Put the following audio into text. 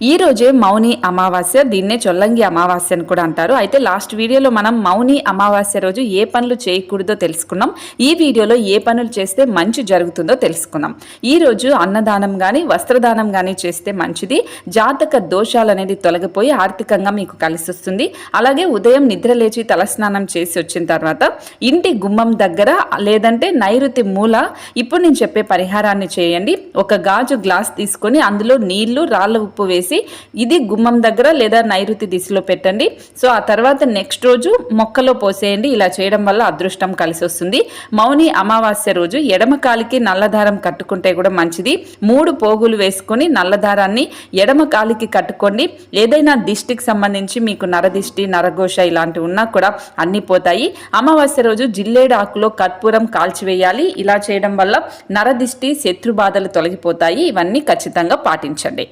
ఈ రోజే మౌని అమావాస్య, దీన్నే చొల్లంగి అమావాస్య అని కూడా అంటారు. అయితే లాస్ట్ వీడియోలో మనం మౌని అమావాస్య రోజు ఏ పనులు చేయకూడదో తెలుసుకున్నాం. ఈ వీడియోలో ఏ పనులు చేస్తే మంచి జరుగుతుందో తెలుసుకుందాం. ఈ రోజు అన్నదానం కానీ వస్త్రదానం కానీ చేస్తే మంచిది. జాతక దోషాలు అనేది తొలగిపోయి ఆర్థికంగా మీకు కలిసి వస్తుంది. అలాగే ఉదయం నిద్ర లేచి తలస్నానం చేసి వచ్చిన తర్వాత ఇంటి గుమ్మం దగ్గర లేదంటే నైరుతి మూల ఇప్పుడు నేను చెప్పే పరిహారాన్ని చేయండి. ఒక గాజు గ్లాస్ తీసుకొని అందులో నీళ్లు రాళ్ళ ఉప్పు వేసి ఇది గుమ్మం దగ్గర లేదా నైరుతి దిశలో పెట్టండి. సో ఆ తర్వాత నెక్స్ట్ రోజు మొక్కలో పోసేయండి. ఇలా చేయడం వల్ల అదృష్టం కలిసి వస్తుంది. మౌని అమావాస్య రోజు ఎడమ కాలికి నల్లదారం కట్టుకుంటే కూడా మంచిది. 3 పోగులు వేసుకొని నల్లదారాన్ని ఎడమ కాలికి కట్టుకోండి. ఏదైనా దిష్టికి సంబంధించి మీకు నరదిష్టి నరఘోష ఇలాంటివి ఉన్నా కూడా అన్ని పోతాయి. అమావాస్య రోజు జిల్లేడు ఆకులో కర్పూరం కాల్చివేయాలి. ఇలా చేయడం వల్ల నరదిష్టి శత్రు బాధలు తొలగిపోతాయి. ఇవన్నీ ఖచ్చితంగా పాటించండి.